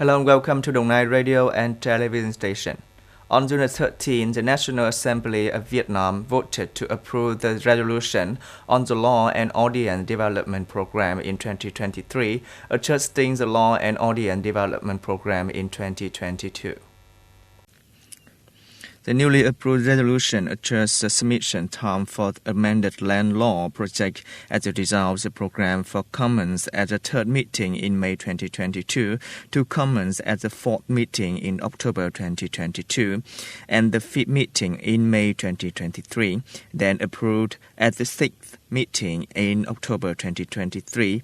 Hello and welcome to Đồng Nai Radio and Television Station. On June 13, the National Assembly of Vietnam voted to approve the resolution on the Law and Audience Development Program in 2023, adjusting the Law and Audience Development Program in 2022. The newly approved resolution adjusts the submission time for the amended land law project as a result of the program for comments at the third meeting in May 2022 to comments at the fourth meeting in October 2022 and the fifth meeting in May 2023, then approved at the sixth meeting in October 2023.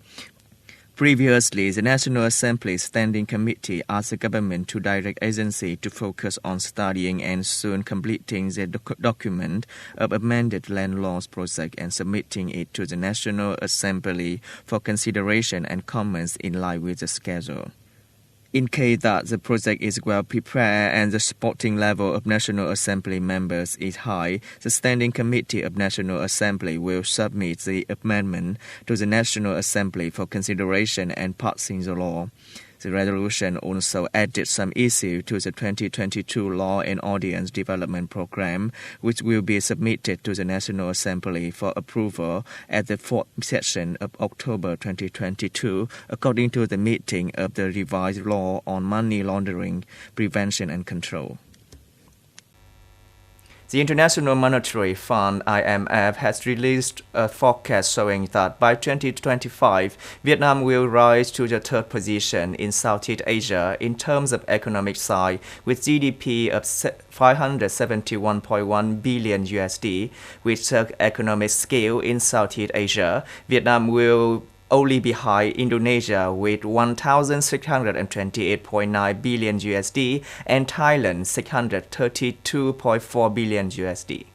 Previously, the National Assembly Standing Committee asked the government to direct agency to focus on studying and soon completing the document of amended land laws project and submitting it to the National Assembly for consideration and comments in line with the schedule. In case that the project is well prepared and the supporting level of National Assembly members is high, the Standing Committee of National Assembly will submit the amendment to the National Assembly for consideration and passing the law. The resolution also added some issues to the 2022 Law and Audience Development Program, which will be submitted to the National Assembly for approval at the fourth session of October 2022, according to the meeting of the revised law on money laundering, prevention and control. The International Monetary Fund (IMF) has released a forecast showing that by 2025, Vietnam will rise to the third position in Southeast Asia in terms of economic size, with GDP of 571.1 billion USD. With such economic scale in Southeast Asia, Vietnam will only behind Indonesia with 1,628.9 billion USD and Thailand 632.4 billion USD.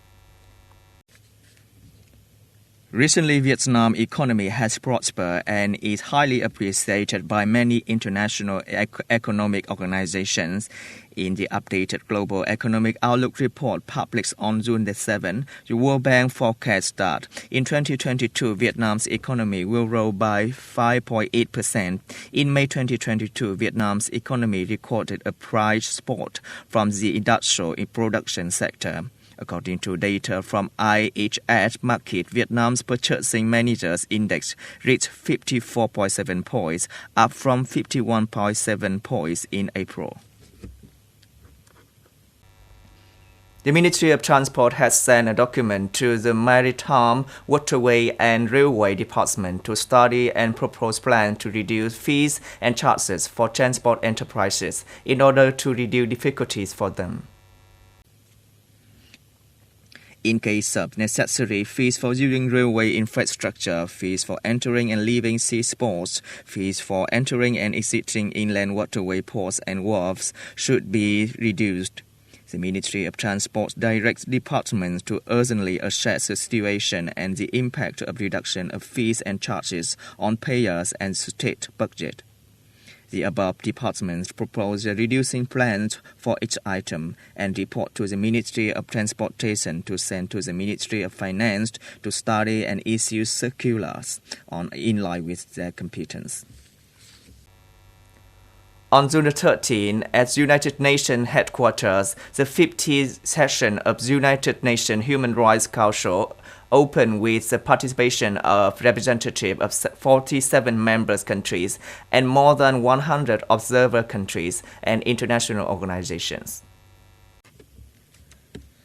Recently, Vietnam's economy has prospered and is highly appreciated by many international economic organizations. In the updated Global Economic Outlook report published on June 7, the World Bank forecasts that in 2022, Vietnam's economy will grow by 5.8%. In May 2022, Vietnam's economy recorded a price spurt from the industrial production sector. According to data from IHS Markit, Vietnam's Purchasing Managers Index reached 54.7 points, up from 51.7 points in April. The Ministry of Transport has sent a document to the Maritime, Waterway and Railway Department to study and propose plans to reduce fees and charges for transport enterprises in order to reduce difficulties for them. In case of necessary, fees for using railway infrastructure, fees for entering and leaving seaports, fees for entering and exiting inland waterway ports and wharves should be reduced. The Ministry of Transport directs departments to urgently assess the situation and the impact of reduction of fees and charges on payers and state budget. The above departments propose reducing plans for each item and report to the Ministry of Transportation to send to the Ministry of Finance to study and issue circulars in line with their competence. On June 13, at United Nations headquarters, the 50th session of the United Nations Human Rights Council opened with the participation of representatives of 47 member countries and more than 100 observer countries and international organizations.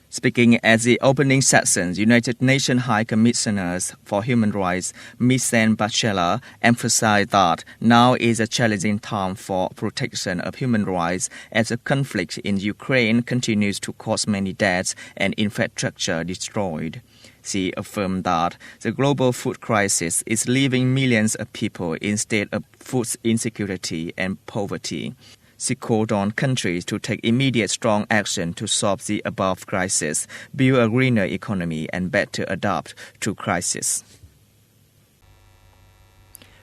Speaking at the opening session, United Nations High Commissioner for Human Rights, Michelle Bachelet, emphasized that now is a challenging time for protection of human rights as the conflict in Ukraine continues to cause many deaths and infrastructure destroyed. She affirmed that the global food crisis is leaving millions of people in state of food insecurity and poverty. She called on countries to take immediate strong action to solve the above crisis, build a greener economy, and better adapt to crisis.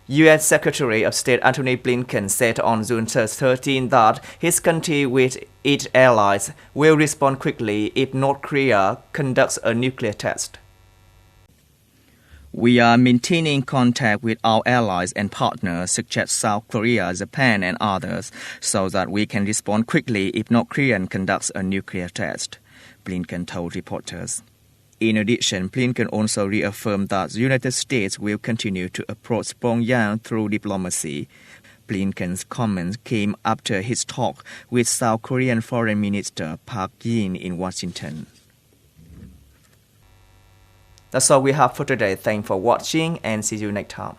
U.S. Secretary of State Antony Blinken said on June 13 that his country with its allies will respond quickly if North Korea conducts a nuclear test. We are maintaining contact with our allies and partners such as South Korea, Japan, and others so that we can respond quickly if North Korea conducts a nuclear test, Blinken told reporters. In addition, Blinken also reaffirmed that the United States will continue to approach Pyongyang through diplomacy. Blinken's comments came after his talk with South Korean Foreign Minister Park Yin in Washington. That's all we have for today. Thanks for watching and see you next time.